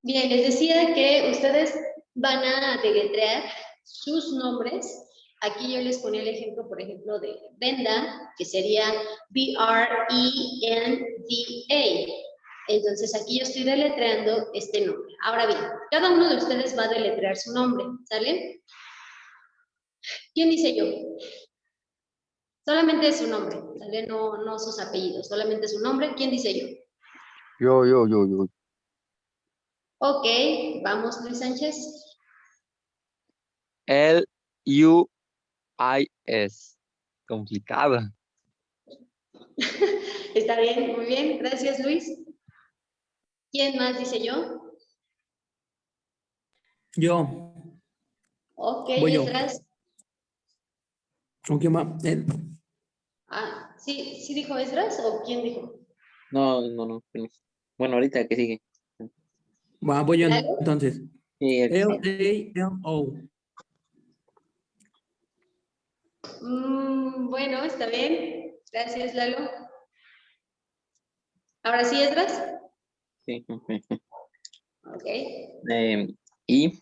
Bien, les decía que ustedes van a deletrear sus nombres. Aquí yo les ponía el ejemplo, por ejemplo, de Brenda, que sería Brenda. Entonces aquí yo estoy deletreando este nombre. Ahora bien, cada uno de ustedes va a deletrear su nombre, ¿sale? ¿Quién dice yo? Solamente su nombre, ¿sale? No, no sus apellidos, solamente su nombre. ¿Quién dice yo? Yo. Ok, vamos, Luis Sánchez. L-U-I-S. Complicado. Está bien, muy bien. Gracias, Luis. ¿Quién más dice yo? Yo. Ok, Voy yo. Esdras. ¿O quién va? Él. Ah, ¿sí, sí dijo Esdras o quién dijo? No. Bueno, ahorita que sigue. Va, voy yo ¿Lalo? entonces. Sí, L-A-L-O. Bueno, está bien. Gracias, Lalo. Ahora sí, Esdras. sí. Ok. I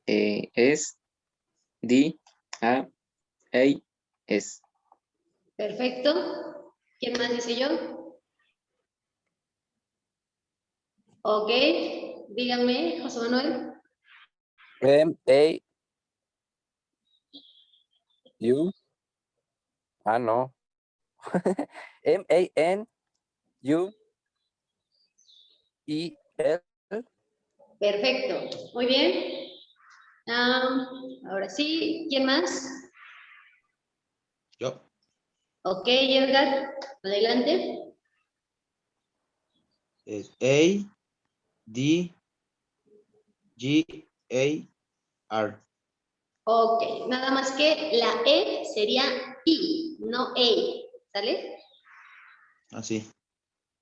S D A S. Perfecto. ¿Quién más dice yo? Ok. Díganme, José Manuel. M-A-U. Ah, no. M-A-N-U-E-L. Perfecto. Muy bien. Ahora sí, ¿quién más? Yo. Ok, Edgar, adelante. Es A-D-G-A-R. Ok, nada más que la E sería I, no E, ¿sale? Así.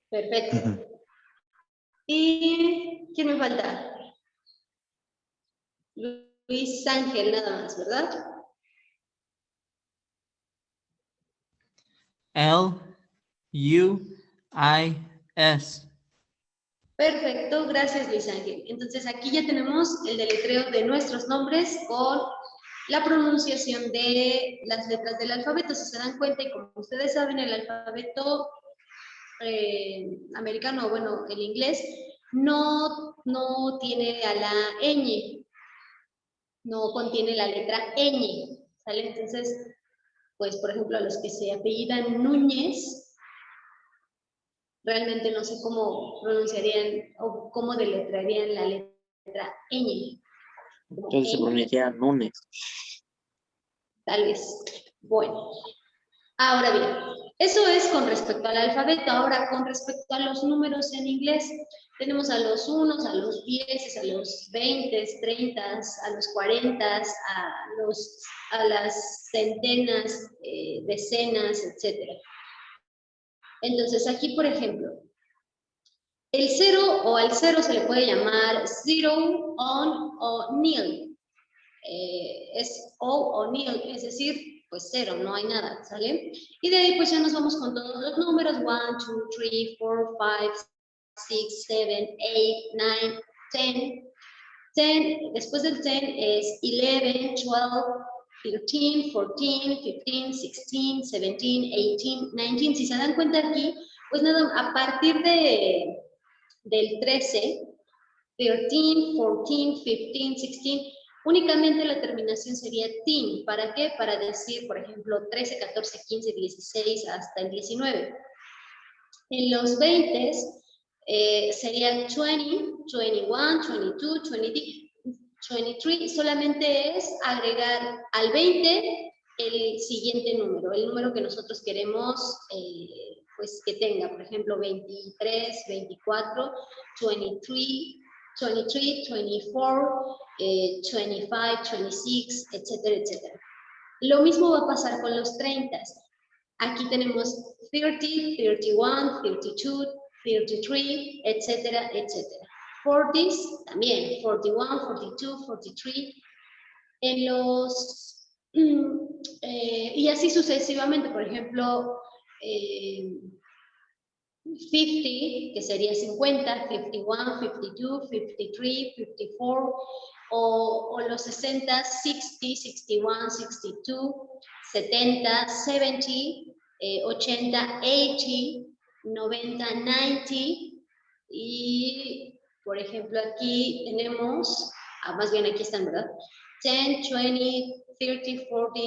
Perfecto. ¿Y quién me falta? Luis Ángel, nada más, ¿verdad? L-U-I-S. Perfecto, gracias Luis Ángel. Entonces aquí ya tenemos el deletreo de nuestros nombres con la pronunciación de las letras del alfabeto. Si se dan cuenta, y como ustedes saben, el alfabeto americano, bueno, el inglés, no tiene a la ñ, no contiene la letra ñ, ¿sale? Entonces, pues, por ejemplo, a los que se apellidan Núñez, realmente no sé cómo pronunciarían o cómo deletrearían la letra ñ. Entonces se pronuncia Nunes. Tal vez. Bueno, ahora bien, eso es con respecto al alfabeto. Ahora, con respecto a los números en inglés, tenemos a los unos, a los 10, a los 20, 30, a los 40, a las centenas, decenas, etc. Entonces, aquí, por ejemplo, el cero o al cero se le puede llamar zero, on o nil. Es o nil, es decir, pues cero, no hay nada, ¿sale? Y de ahí pues ya nos vamos con todos los números, 1, 2, 3, 4, 5, 6, 7, 8, 9, 10. 10, después del 10 es 11, 12, 13, 14, 15, 16, 17, 18, 19. Si se dan cuenta aquí, pues nada, a partir del 13, 13, 14, 15, 16, únicamente la terminación sería teen. ¿Para qué? Para decir, por ejemplo, 13, 14, 15, 16 hasta el 19. En los 20 serían 20, 21, 22, 23. Solamente es agregar al 20 el siguiente número, el número que nosotros queremos pues que tenga, por ejemplo, 23, 24, 23, 23, 24, 25, 26, etcétera, etcétera. Lo mismo va a pasar con los 30. Aquí tenemos 30, 31, 32, 33, etcétera, etcétera. 40 también, 41, 42, 43. En los, y así sucesivamente, por ejemplo, 50, que sería 50, 51, 52, 53, 54, o los 60, 60, 61, 62, 70, 70, 80, 80, 90, 90, y por ejemplo aquí tenemos, más bien aquí están, ¿verdad? 10, 20, 30, 40,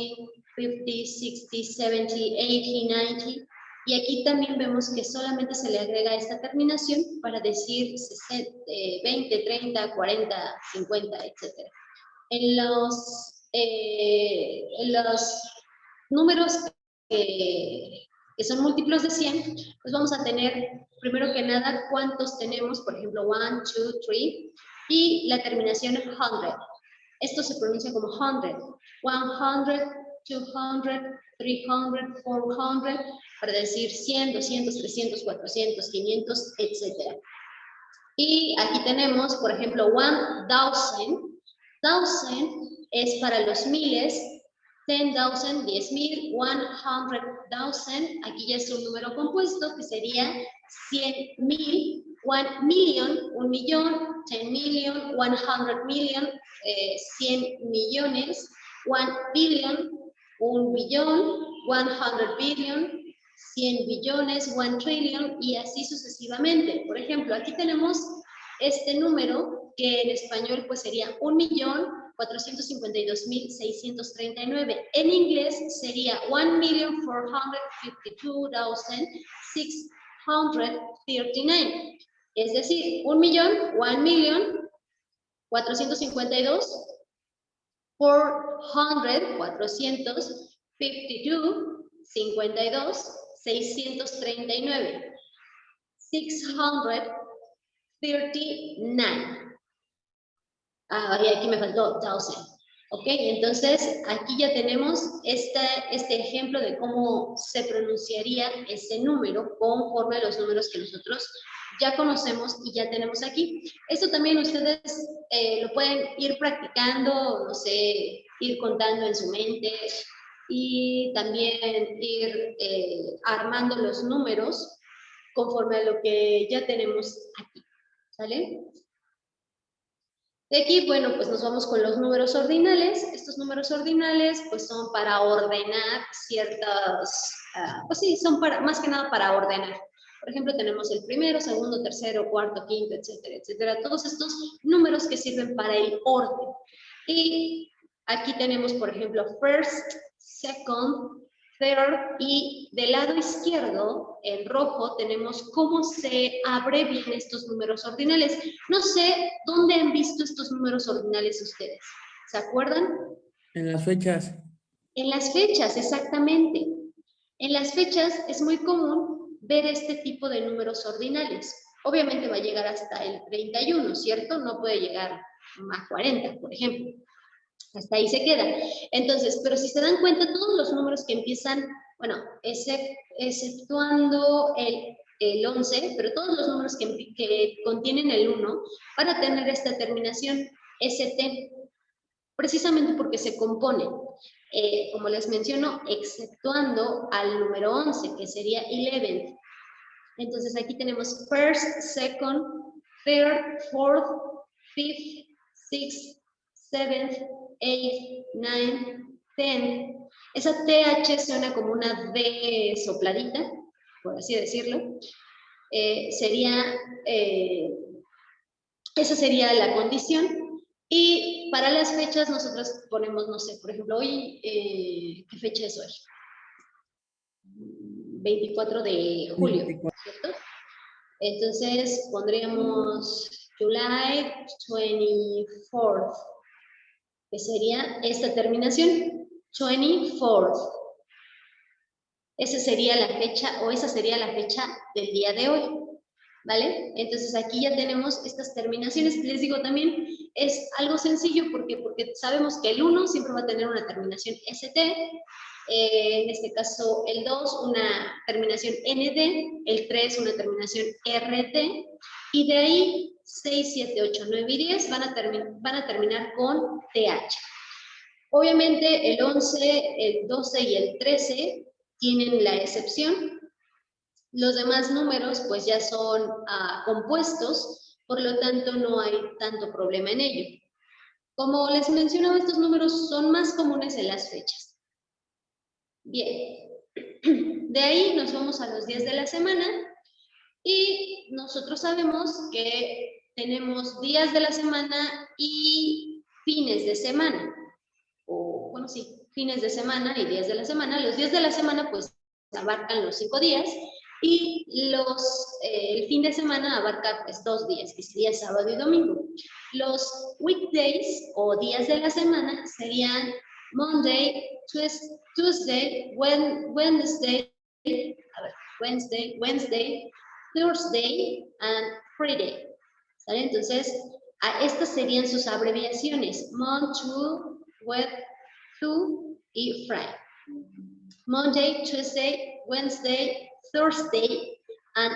50, 60, 70, 80, 90, y aquí también vemos que solamente se le agrega esta terminación para decir 20, 30, 40, 50, etc. En los números que son múltiplos de 100, pues vamos a tener, primero que nada, cuántos tenemos, por ejemplo, 1, 2, 3, y la terminación 100. Esto se pronuncia como 100, 100, 200, 300, 400, para decir 100, 200, 300, 400, 500, etc. Y aquí tenemos, por ejemplo, 1000. 1000 es para los miles, 10,000, 10,000, 100,000, aquí ya es un número compuesto que sería 100,000, 1 million, 1 millón, 10 million, 100 million, 100 millones, 1 billion, 1 billón, 100 billion, 100 billones, 1 trillion, y así sucesivamente. Por ejemplo, aquí tenemos este número que en español pues sería 1.452.639. En inglés sería 1.452.639. Es decir, 1.452, 452, 52, 639. 639. Y aquí me faltó 1000. ¿Ok? Entonces, aquí ya tenemos este ejemplo de cómo se pronunciaría ese número conforme a los números que nosotros ya conocemos y ya tenemos aquí. Esto también ustedes lo pueden ir practicando, no sé, ir contando en su mente y también ir armando los números conforme a lo que ya tenemos aquí. ¿Sale? De aquí, bueno, pues nos vamos con los números ordinales. Estos números ordinales, pues son para ordenar ciertas, pues sí, son más que nada para ordenar. Por ejemplo, tenemos el primero, segundo, tercero, cuarto, quinto, etcétera, etcétera. Todos estos números que sirven para el orden. Y aquí tenemos, por ejemplo, first, second, third, y del lado izquierdo, en rojo, tenemos cómo se abrevian estos números ordinales. No sé dónde han visto estos números ordinales ustedes. ¿Se acuerdan? En las fechas. En las fechas, exactamente. En las fechas es muy común ver este tipo de números ordinales. Obviamente va a llegar hasta el 31, ¿cierto? No puede llegar a 40, por ejemplo. Hasta ahí se queda. Entonces, pero si se dan cuenta, todos los números que empiezan, bueno, exceptuando el 11, pero todos los números que contienen el 1 van a tener esta terminación ST, precisamente porque se componen, como les menciono, exceptuando al número 11, que sería 11. Entonces aquí tenemos first, second, third, fourth, fifth, sixth, seventh, 8, 9, 10. Esa TH suena como una D sopladita, por así decirlo. Esa sería la condición. Y para las fechas nosotros ponemos, no sé, por ejemplo, hoy, ¿qué fecha es hoy? 24 de julio, 24. ¿cierto? Entonces pondríamos July 24th, que sería esta terminación, 24th. Esa sería la fecha, o esa sería la fecha del día de hoy, ¿vale? Entonces aquí ya tenemos estas terminaciones. Les digo también, es algo sencillo porque sabemos que el 1 siempre va a tener una terminación ST, en este caso el 2 una terminación ND, el 3 una terminación RT, y de ahí 6, 7, 8, 9 y 10 van a terminar con TH. Obviamente el 11, el 12 y el 13 tienen la excepción, Los demás números pues ya son compuestos, por lo tanto no hay tanto problema en ello. Como les mencionaba, estos números son más comunes en las fechas. Bien, de ahí nos vamos a los días de la semana y nosotros sabemos que tenemos días de la semana y fines de semana. O, bueno, sí, fines de semana y días de la semana. Los días de la semana pues abarcan los 5 días y el fin de semana abarca pues 2 días, que sería sábado y domingo. Los weekdays o días de la semana serían Monday, Tuesday, Wednesday, Thursday and Friday. ¿Sale? Entonces, estas serían sus abreviaciones: Monday, Tuesday y Friday. Monday, Tuesday, Wednesday, Thursday and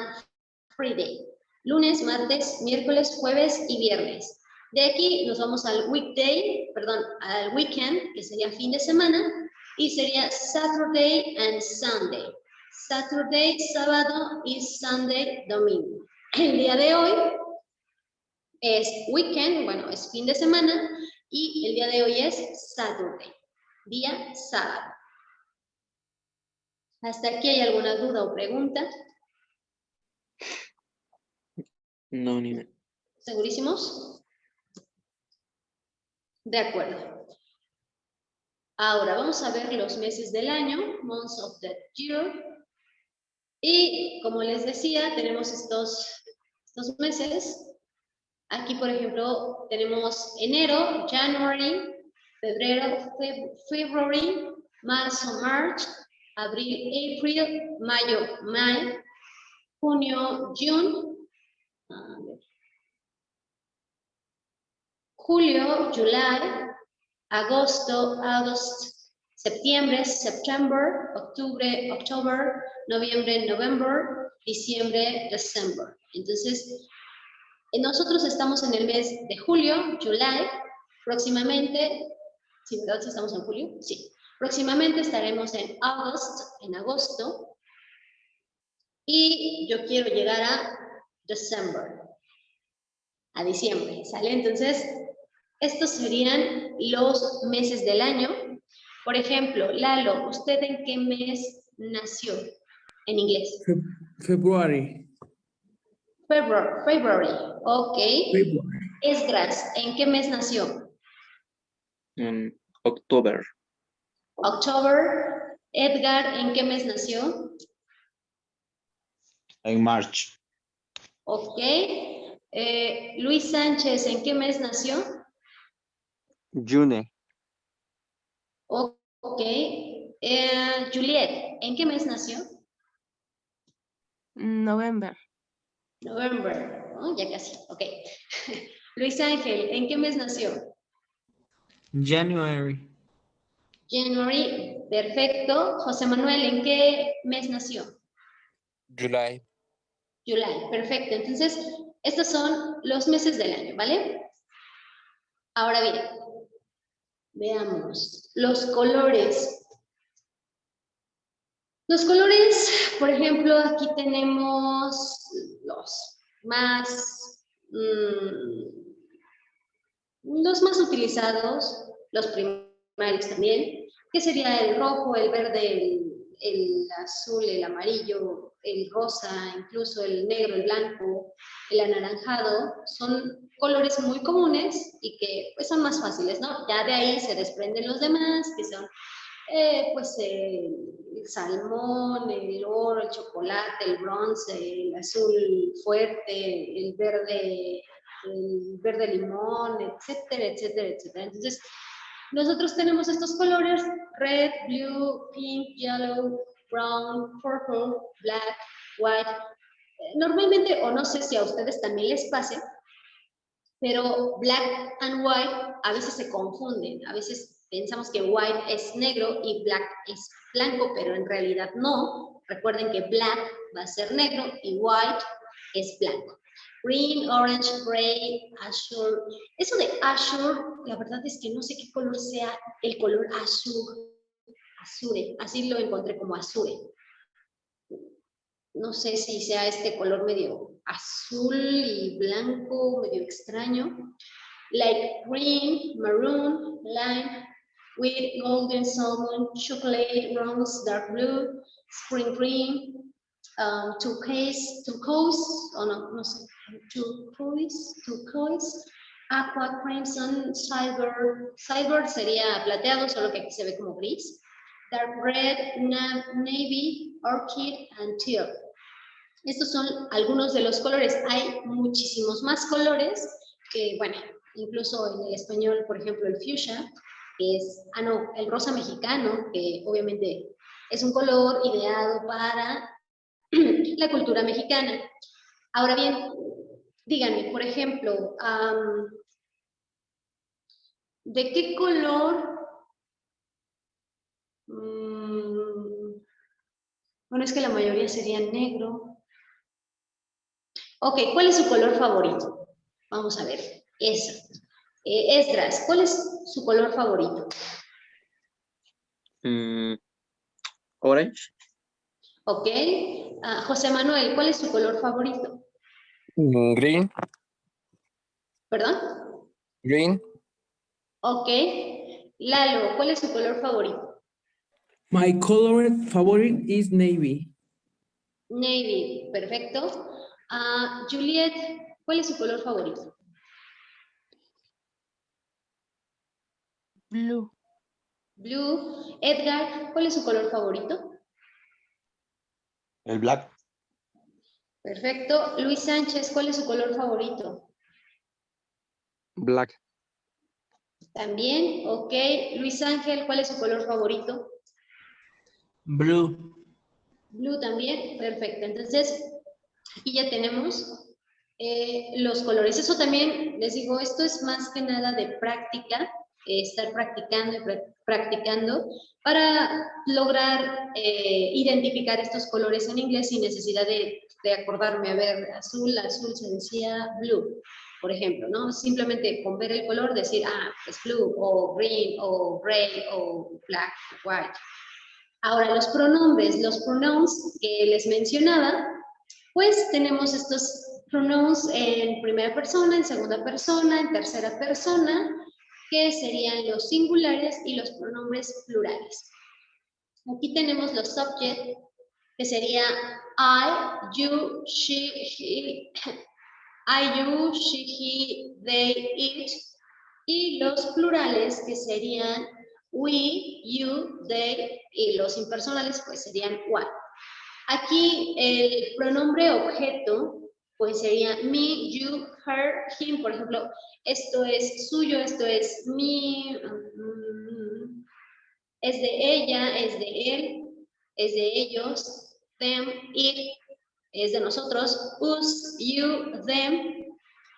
Friday. Lunes, martes, miércoles, jueves y viernes. De aquí nos vamos al al weekend, que sería fin de semana, y sería Saturday and Sunday. Saturday, sábado, y Sunday, domingo. El día de hoy es weekend, bueno, es fin de semana, y el día de hoy es Saturday, día sábado. ¿Hasta aquí hay alguna duda o pregunta? No, ni me. ¿Segurísimos? De acuerdo. Ahora vamos a ver los meses del año, months of the year. Y como les decía, tenemos estos meses. Aquí, por ejemplo, tenemos enero, January, febrero, February, marzo, March, abril, April, mayo, May, junio, June, julio, July, agosto, August, septiembre, September, octubre, October, noviembre, November, diciembre, December. Entonces, nosotros estamos en el mes de julio, July, próximamente, ¿sí, verdad? ¿Sí estamos en julio? Sí. Próximamente estaremos en agosto, y yo quiero llegar a diciembre, ¿sale? Entonces, estos serían los meses del año. Por ejemplo, Lalo, ¿usted en qué mes nació en inglés? February. February, ok. February. Esdras, ¿en qué mes nació? October. October. Edgar, ¿en qué mes nació? En March. Ok. Luis Sánchez, ¿en qué mes nació? June. Ok. Juliet, ¿en qué mes nació? November. November. Oh, ya casi. Ok. Luis Ángel, ¿en qué mes nació? January. January. Perfecto. José Manuel, ¿en qué mes nació? July. July. Perfecto. Entonces, estos son los meses del año, ¿vale? Ahora bien, veamos los colores. Los colores, por ejemplo, aquí tenemos los más utilizados, los primarios también, que sería el rojo, el verde, el azul, el amarillo, el rosa, incluso el negro, el blanco, el anaranjado. Son colores muy comunes y que pues, son más fáciles, ¿no? Ya de ahí se desprenden los demás, que son pues el salmón, el oro, el chocolate, el bronce, el azul fuerte, el verde limón, etcétera, etcétera, etcétera. Entonces, nosotros tenemos estos colores: red, blue, pink, yellow, brown, purple, black, white. Normalmente, o no sé si a ustedes también les pase, pero black and white a veces se confunden. A veces pensamos que white es negro y black es blanco, pero en realidad no. Recuerden que black va a ser negro y white es blanco. Green, orange, gray, azure. Eso de azure, la verdad es que no sé qué color sea el color azure. Azure, así lo encontré como azure. no sé si sea este color medio azul y blanco, medio extraño. Like green, maroon, lime, with golden salmon, chocolate, rose, dark blue, spring green, turquoise, oh no sé, turquoise, aqua, crimson, silver sería plateado, solo que aquí se ve como gris, dark red, navy, orchid, and teal. Estos son algunos de los colores. Hay muchísimos más colores que, bueno, incluso en el español, por ejemplo, el fuchsia, que es, el rosa mexicano, que obviamente es un color ideado para la cultura mexicana. Ahora bien, díganme, por ejemplo, ¿de qué color? Bueno, es que la mayoría sería negro. Ok, ¿cuál es su color favorito? Vamos a ver, eso. Esdras, ¿cuál es su color favorito? Orange. Ok. José Manuel, ¿cuál es su color favorito? Green. ¿Perdón? Green. Ok. Lalo, ¿cuál es su color favorito? My color favorite is navy. Navy, perfecto. Juliet, ¿cuál es su color favorito? Blue. Blue. Edgar, ¿cuál es su color favorito? El black. Perfecto. Luis Sánchez, ¿cuál es su color favorito? Black. También, ok. Luis Ángel, ¿cuál es su color favorito? Blue. Blue también, perfecto. Entonces, aquí ya tenemos los colores. Eso también, les digo, esto es más que nada de práctica, estar practicando y practicando para lograr identificar estos colores en inglés sin necesidad de acordarme, a ver, azul se decía blue, por ejemplo, ¿no? Simplemente con ver el color decir, es blue, o green, o gray, o black, white. Ahora, los pronouns que les mencionaba, pues tenemos estos pronouns en primera persona, en segunda persona, en tercera persona, que serían los singulares y los pronombres plurales. Aquí tenemos los subject, que sería I, you, she, he, I, you, she, he, they, it, y los plurales, que serían we, you, they, y los impersonales, pues serían one. Aquí el pronombre objeto, pues sería me, you, her, him, por ejemplo, esto es suyo, esto es mi, es de ella, es de él, es de ellos, them, it, es de nosotros, us, you, them.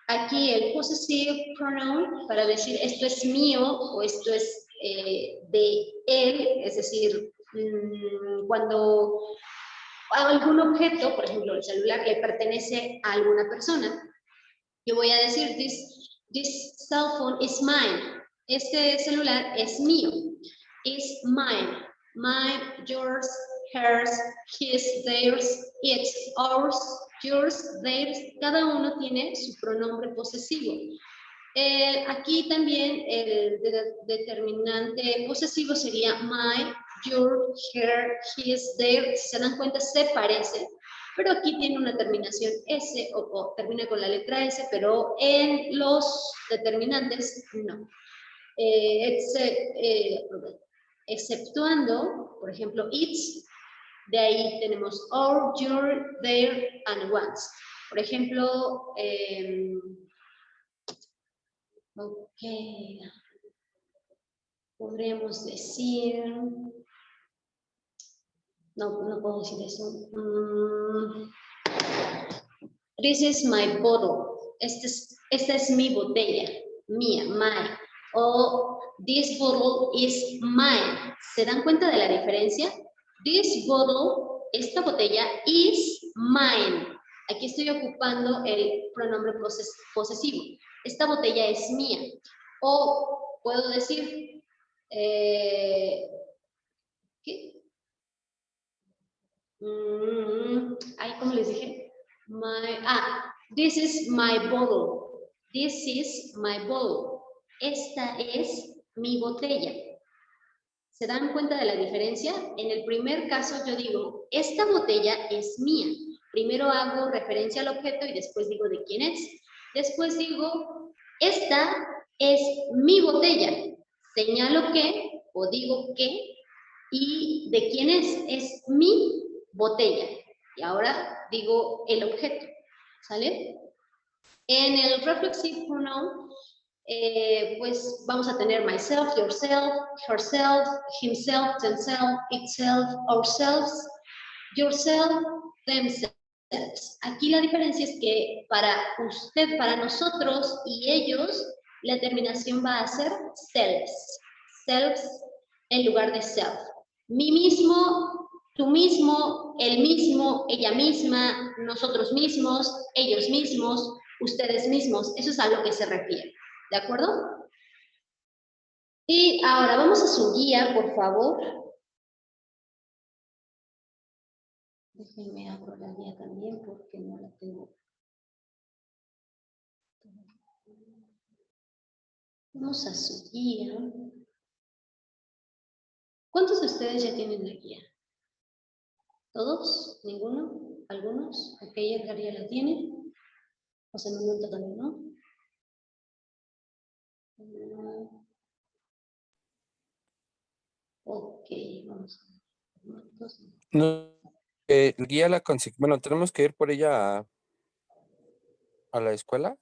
Aquí el possessive pronoun para decir esto es mío o esto es de él, es decir, cuando algún objeto, por ejemplo el celular, le pertenece a alguna persona, yo voy a decir this cell phone is mine, este celular es mío, is mine, mine, yours, hers, his, theirs, its, ours, yours, theirs, cada uno tiene su pronombre posesivo. Aquí también el determinante posesivo sería my, your, her, his, their. Si se dan cuenta, se parece, pero aquí tiene una terminación S o termina con la letra S, pero en los determinantes no. Exceptuando, por ejemplo, its, de ahí tenemos our, your, their, and one's. Por ejemplo, ok, podríamos decir, no puedo decir eso. This is my bottle. Esta es mi botella, mía, mine. O this bottle is mine. ¿Se dan cuenta de la diferencia? This bottle, esta botella, is mine. Aquí estoy ocupando el pronombre posesivo. Esta botella es mía. O puedo decir, ¿qué? Ay, ¿cómo les dije? This is my bottle. This is my bottle. Esta es mi botella. ¿Se dan cuenta de la diferencia? En el primer caso yo digo, esta botella es mía. Primero hago referencia al objeto y después digo de quién es. Después digo, esta es mi botella. Señalo que, o digo que, y de quién es mi botella. Y ahora digo el objeto, ¿sale? En el reflexive pronoun, pues vamos a tener myself, yourself, herself, himself, themselves, itself, ourselves, yourself, themselves. Aquí la diferencia es que para usted, para nosotros y ellos, la terminación va a ser selves. Selves en lugar de self. Mí mismo, tú mismo, él mismo, ella misma, nosotros mismos, ellos mismos, ustedes mismos. Eso es a lo que se refiere. ¿De acuerdo? Y ahora vamos a su guía, por favor. Déjenme abro la guía también porque no la tengo. Vamos a su guía. ¿Cuántos de ustedes ya tienen la guía? ¿Todos? ¿Ninguno? ¿Algunos? Ok, Edgar ya la tiene. José Manuel todavía no. Ok, vamos a ver. No, guía la bueno, tenemos que ir por ella a la escuela.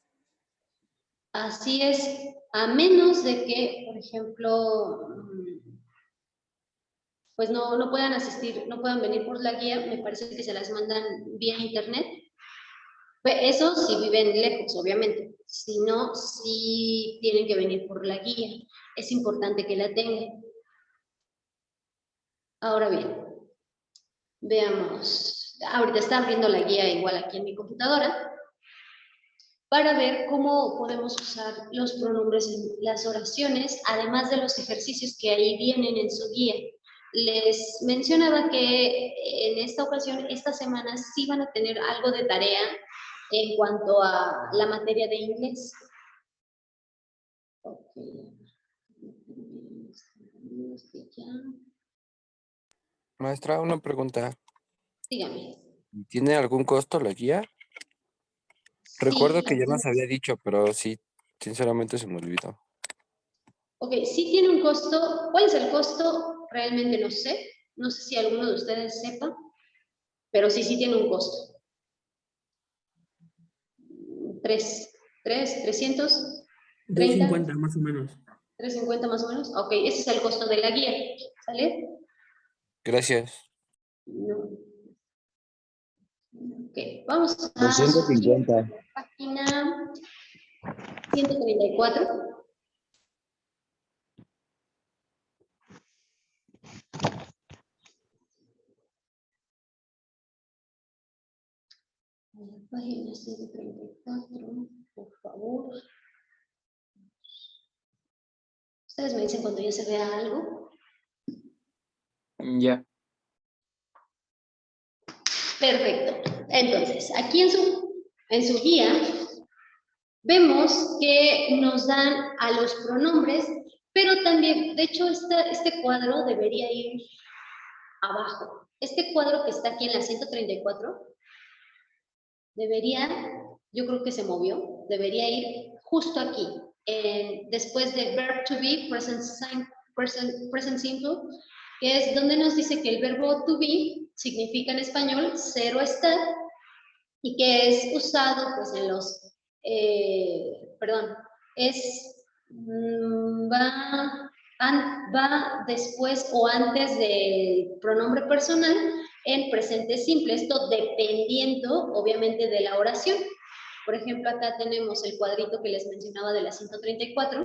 Así es, a menos de que, por ejemplo, pues no puedan asistir, no puedan venir por la guía, me parece que se las mandan vía internet. Pues eso si viven lejos, obviamente. Si no, sí tienen que venir por la guía. Es importante que la tengan. Ahora bien, veamos. Ahorita está abriendo la guía igual aquí en mi computadora para ver cómo podemos usar los pronombres en las oraciones, además de los ejercicios que ahí vienen en su guía. Les mencionaba que en esta ocasión, esta semana, sí van a tener algo de tarea en cuanto a la materia de inglés. Okay. Maestra, una pregunta. Dígame. ¿Tiene algún costo la guía? Recuerdo que ya nos había dicho, pero sí, sinceramente se me olvidó. Ok, sí tiene un costo. ¿Cuál es el costo? Realmente no sé. No sé si alguno de ustedes sepa, pero sí tiene un costo. 300, 250 más o menos. 350 más o menos. Ok, ese es el costo de la guía. ¿Sale? Gracias. No. Ok, vamos a 250. página 134. Página 134, por favor. Ustedes me dicen cuando ya se vea algo. Ya. Perfecto. Entonces, aquí en su guía vemos que nos dan a los pronombres, pero también, de hecho, este cuadro debería ir abajo. Este cuadro que está aquí en la 134 debería, yo creo que se movió, debería ir justo aquí, después de verb to be, present simple, que es donde nos dice que el verbo to be significa en español ser o estar, y que es usado pues en los, va después o antes del pronombre personal en presente simple, esto dependiendo obviamente de la oración. Por ejemplo, acá tenemos el cuadrito que les mencionaba de la 134,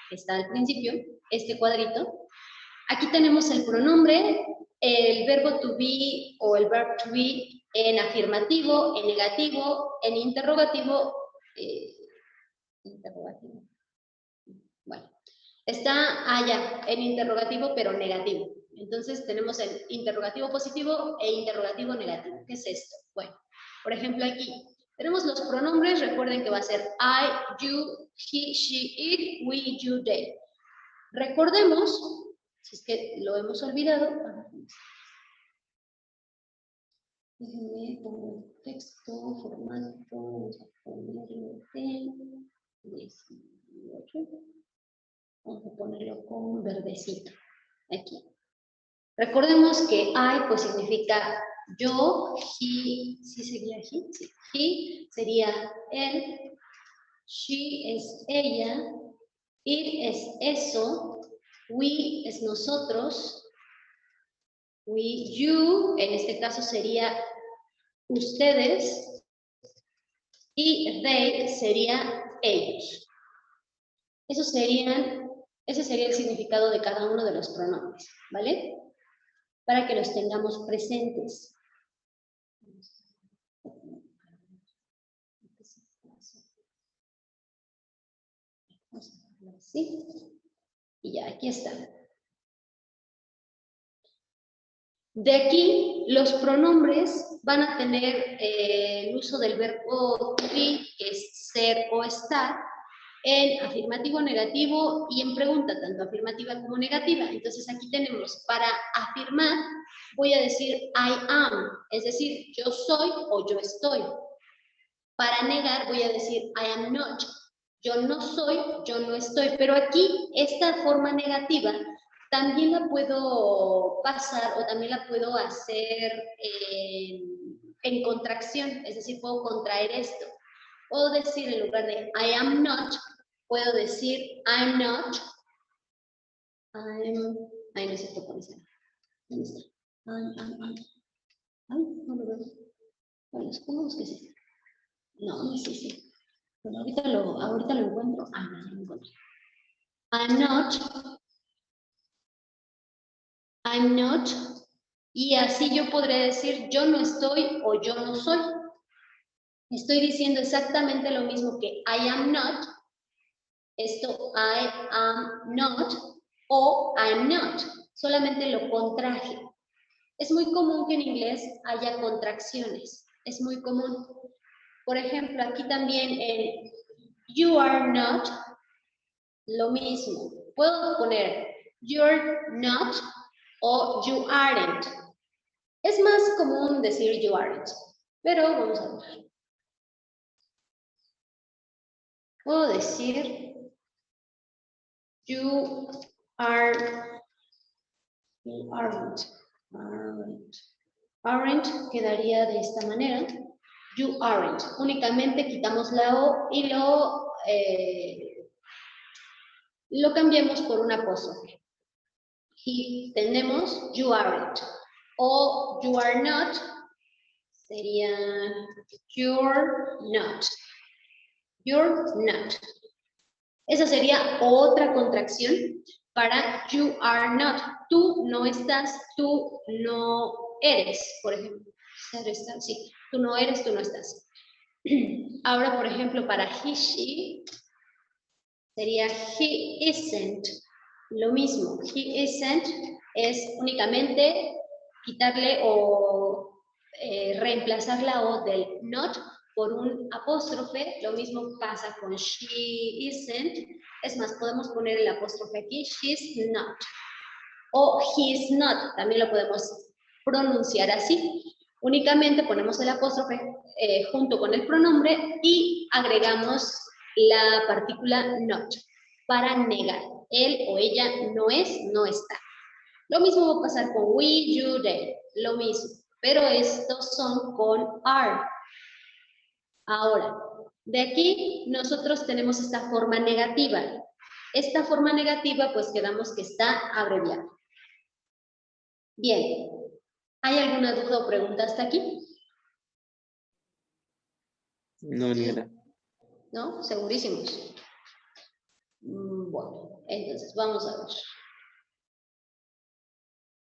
que está al principio, este cuadrito. Aquí tenemos el pronombre, el verbo to be o el verb to be en afirmativo, en negativo, en interrogativo. Bueno, está allá en interrogativo, pero negativo. Entonces tenemos el interrogativo positivo e interrogativo negativo. ¿Qué es esto? Bueno, Por ejemplo, aquí tenemos los pronombres, recuerden que va a ser I, you, he, she, it, we, you, they. Recordemos, si es que lo hemos olvidado, déjenme poner texto, formato, vamos a ponerlo en 18. Vamos a ponerlo con verdecito, aquí. Recordemos que I pues significa yo, he, ¿sí sería he? Sí. He sería él, she es ella, it es eso, we es nosotros, we, you, en este caso sería ustedes, y they sería ellos. Ese sería el significado de cada uno de los pronombres, ¿vale? Para que los tengamos presentes. ¿Sí? Y ya, aquí está. De aquí, los pronombres van a tener el uso del verbo to be, que es ser o estar, en afirmativo, negativo y en pregunta, tanto afirmativa como negativa. Entonces aquí tenemos, para afirmar, voy a decir I am, es decir, yo soy o yo estoy. Para negar voy a decir I am not, yo no soy, yo no estoy. Pero aquí, esta forma negativa, también la puedo pasar o también la puedo hacer en contracción, es decir, puedo contraer esto. Puedo decir en lugar de I am not, puedo decir I'm not, ay, no sé qué puede ser. ¿Dónde está? Ay, no lo veo. Bueno, supongamos que sí. No, no sé si. Bueno, ahorita lo encuentro. Ah, no lo encuentro. I'm not. Y así yo podré decir yo no estoy o yo no soy. Estoy diciendo exactamente lo mismo que I am not. Esto I am not o I'm not. Solamente lo contraje. Es muy común que en inglés haya contracciones. Es muy común. Por ejemplo, aquí también en you are not, lo mismo. Puedo poner you're not o you aren't. Es más común decir you aren't, pero vamos a ver. Puedo decir you aren't. Aren't quedaría de esta manera. You aren't. Únicamente quitamos la O y lo cambiamos por un apóstrofe. Y tenemos you aren't. O you are not sería you're not. You're not. Esa sería otra contracción para you are not. Tú no estás, tú no eres, por ejemplo. Sí, tú no eres, tú no estás. Ahora, por ejemplo, para he, she, sería he isn't. Lo mismo, he isn't es únicamente quitarle o reemplazar la O del not por un apóstrofe. Lo mismo pasa con she isn't. Es más, podemos poner el apóstrofe aquí, she's not. O he's not, también lo podemos pronunciar así. Únicamente ponemos el apóstrofe junto con el pronombre y agregamos la partícula not para negar. Él o ella no es, no está. Lo mismo va a pasar con we, you, they. Lo mismo. Pero estos son con are. Ahora, de aquí nosotros tenemos esta forma negativa. Esta forma negativa, pues quedamos que está abreviada. Bien. ¿Hay alguna duda o pregunta hasta aquí? No, ninguna. ¿No? Segurísimos. Bueno, entonces vamos a ver.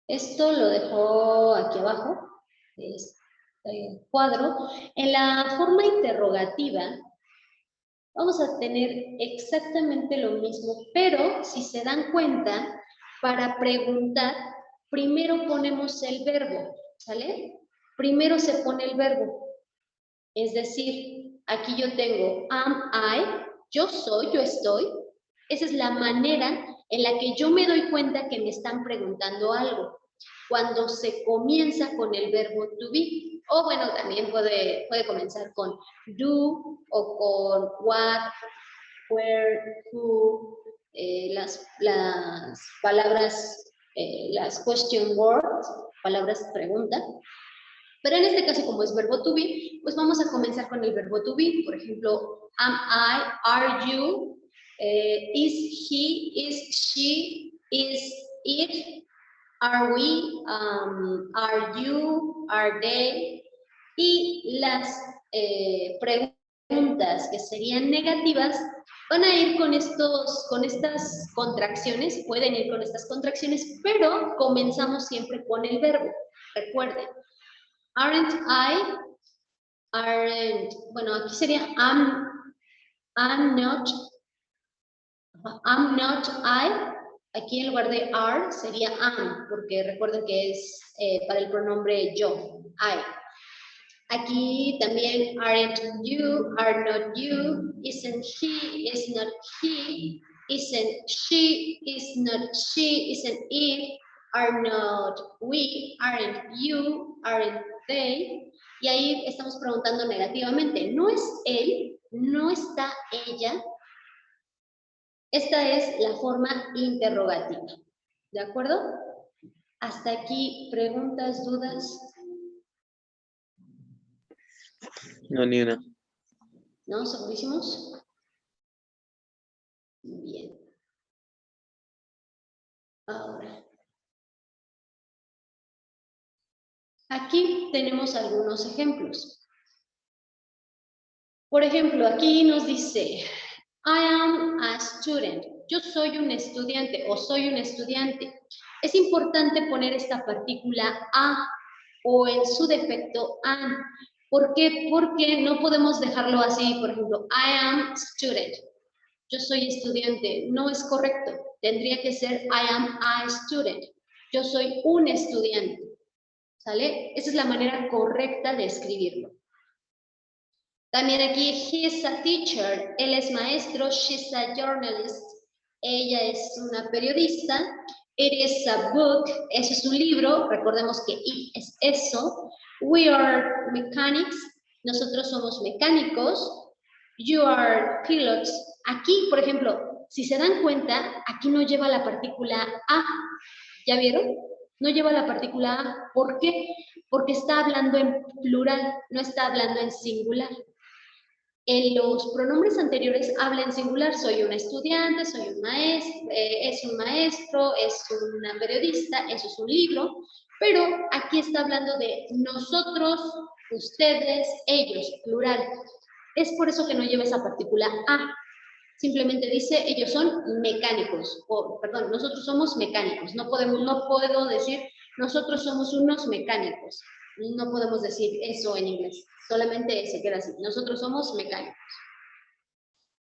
Esto lo dejo aquí abajo, este cuadro. En la forma interrogativa vamos a tener exactamente lo mismo, pero si se dan cuenta, para preguntar, primero ponemos el verbo, ¿sale? Primero se pone el verbo. Es decir, aquí yo tengo am I, yo soy, yo estoy. Esa es la manera en la que yo me doy cuenta que me están preguntando algo. Cuando se comienza con el verbo to be, o bueno, también puede comenzar con do o con what, where, who, las palabras, las question words, palabras pregunta. Pero en este caso, como es verbo to be, pues vamos a comenzar con el verbo to be. Por ejemplo, am I, are you, is he, is she, is it, are we, are you, are they. Y las preguntas que serían negativas van a ir con estas contracciones, pueden ir con estas contracciones, pero comenzamos siempre con el verbo. Recuerden, aren't I, aren't, bueno, aquí sería I'm not I. Aquí en lugar de are sería am, porque recuerden que es para el pronombre yo, I. Aquí también aren't you, are not you, isn't he, is not he, isn't she, is not she, isn't it, are not we, aren't you, aren't they. Y ahí estamos preguntando negativamente, ¿no es él? ¿No está ella? Esta es la forma interrogativa. ¿De acuerdo? Hasta aquí, preguntas, dudas. No, ni una. ¿No? ¿Segurísimos? Bien. Ahora. Aquí tenemos algunos ejemplos. Por ejemplo, aquí nos dice, I am a student. Yo soy un estudiante o soy un estudiante. Es importante poner esta partícula a o en su defecto an. ¿Por qué? Porque no podemos dejarlo así, por ejemplo, I am student. Yo soy estudiante. No es correcto. Tendría que ser I am a student. Yo soy un estudiante. ¿Sale? Esa es la manera correcta de escribirlo. También aquí, he is a teacher. Él es maestro. She's a journalist. Ella es una periodista. It is a book. Eso es un libro. Recordemos que it es eso. We are mechanics. Nosotros somos mecánicos. You are pilots. Aquí, por ejemplo, si se dan cuenta, aquí no lleva la partícula a. ¿Ya vieron? No lleva la partícula a. ¿Por qué? Porque está hablando en plural, no está hablando en singular. En los pronombres anteriores habla en singular, soy una estudiante, soy un maestro, es un maestro, es una periodista, eso es un libro, pero aquí está hablando de nosotros, ustedes, ellos, plural. Es por eso que no lleva esa partícula a. Simplemente dice, ellos son mecánicos, o perdón, nosotros somos mecánicos. No puedo decir, nosotros somos unos mecánicos. No podemos decir eso en inglés. Solamente se queda así. Nosotros somos mecánicos.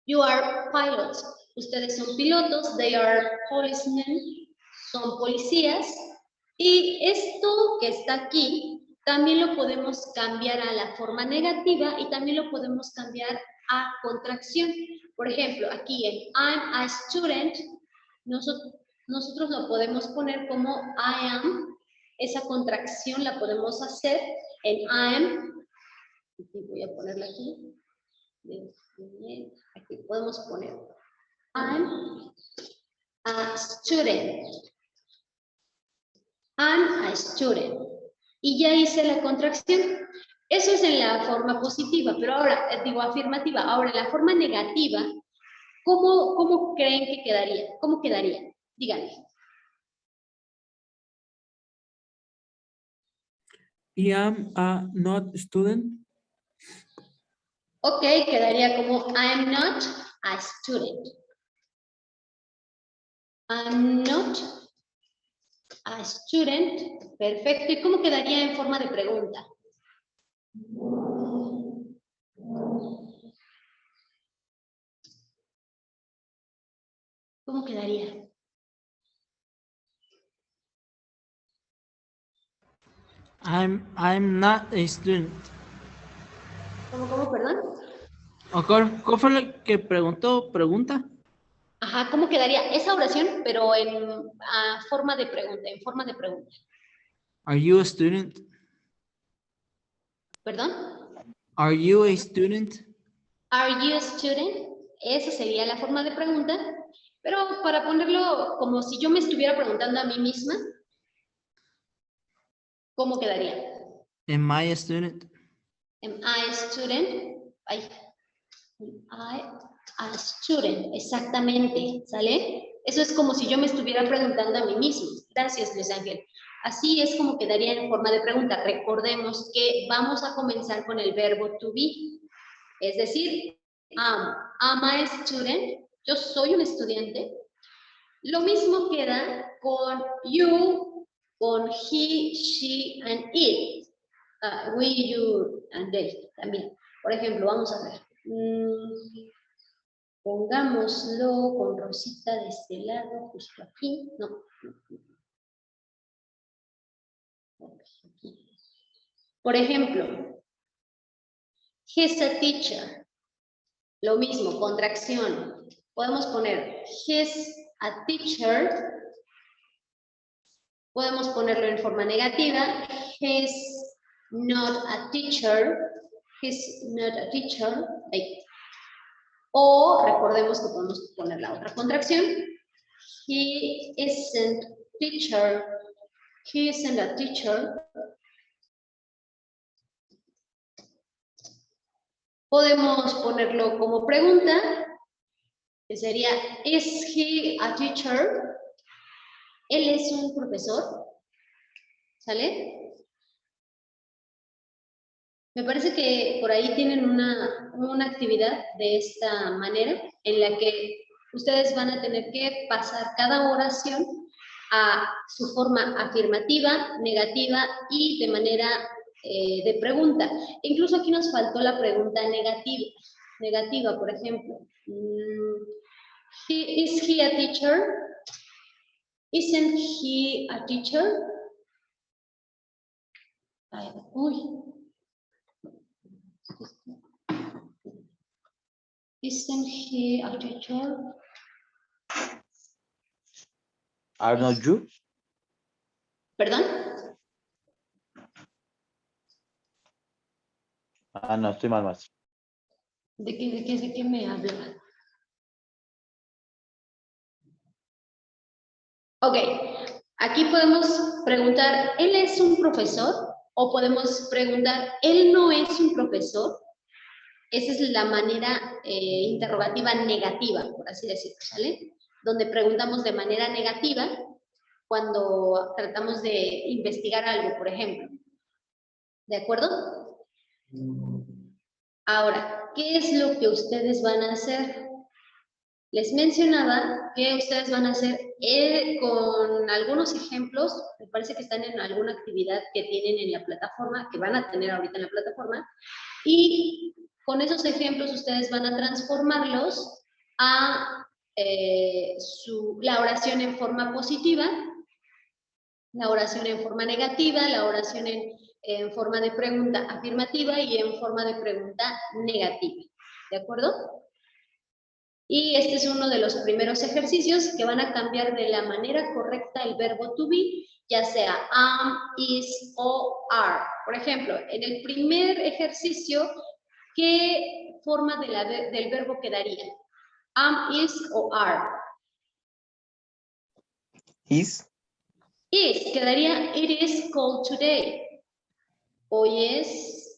You are pilots. Ustedes son pilotos. They are policemen. Son policías. Y esto que está aquí, también lo podemos cambiar a la forma negativa y también lo podemos cambiar a contracción. Por ejemplo, aquí en I'm a student, nosotros lo podemos poner como I am. Esa contracción la podemos hacer en I am. Voy a ponerla aquí. Aquí podemos poner I'm a student. I'm a student. Y ya hice la contracción. Eso es en la forma positiva, pero ahora, digo afirmativa. Ahora, en la forma negativa, ¿cómo creen que quedaría? ¿Cómo quedaría? Díganme. I am a not student. Ok, quedaría como I'm not a student. I'm not a student. Perfecto. ¿Y cómo quedaría en forma de pregunta? ¿Cómo quedaría? I'm not a student. ¿Cómo, perdón? ¿Cuál fue lo que preguntó? ¿Pregunta? Ajá, ¿cómo quedaría esa oración, pero en forma de pregunta, en forma de pregunta? Are you a student? ¿Perdón? Are you a student? Are you a student? Esa sería la forma de pregunta, pero para ponerlo como si yo me estuviera preguntando a mí misma, ¿cómo quedaría? Am I a student? Am I a student? Ay. Am I a student? Exactamente, ¿sale? Eso es como si yo me estuviera preguntando a mí mismo. Gracias, Luis Ángel. Así es como quedaría en forma de pregunta. Recordemos que vamos a comenzar con el verbo to be. Es decir, am I a student? Yo soy un estudiante. Lo mismo queda con you, con he, she, and it. We, you, and they también. Por ejemplo, vamos a ver. Pongámoslo con Rosita de este lado, justo aquí. No. Por ejemplo, he's a teacher. Lo mismo, contracción. Podemos poner he's a teacher. Podemos ponerlo en forma negativa. He's not a teacher. He's not a teacher. Ahí. O recordemos que podemos poner la otra contracción. He isn't teacher. He isn't a teacher. Podemos ponerlo como pregunta, que sería, ¿is he a teacher? ¿Él es un profesor? ¿Sale? Me parece que por ahí tienen una actividad de esta manera, en la que ustedes van a tener que pasar cada oración a su forma afirmativa, negativa y de manera de pregunta. Incluso aquí nos faltó la pregunta negativa, por ejemplo. Is he a teacher? Isn't he a teacher? Ay, uy. Isn't he a teacher? Are not you? ¿Perdón? No, estoy mal, más. ¿De qué me habla? Ok, aquí podemos preguntar, ¿él es un profesor? O podemos preguntar, ¿él no es un profesor? Esa es la manera interrogativa negativa, por así decirlo, ¿sale? Donde preguntamos de manera negativa cuando tratamos de investigar algo, por ejemplo. ¿De acuerdo? Ahora, ¿qué es lo que ustedes van a hacer? Les mencionaba que ustedes van a hacer con algunos ejemplos, me parece que están en alguna actividad que tienen en la plataforma, que van a tener ahorita en la plataforma, y con esos ejemplos ustedes van a transformarlos a la oración en forma positiva, la oración en forma negativa, la oración en forma de pregunta afirmativa y en forma de pregunta negativa. ¿De acuerdo? Y este es uno de los primeros ejercicios que van a cambiar de la manera correcta el verbo to be, ya sea am, is o are. Por ejemplo, en el primer ejercicio, ¿qué forma del verbo quedaría? Am, is o are. Is. Is, quedaría it is cold today. Hoy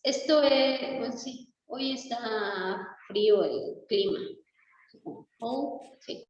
pues sí, hoy está frío el clima. Oh, sí.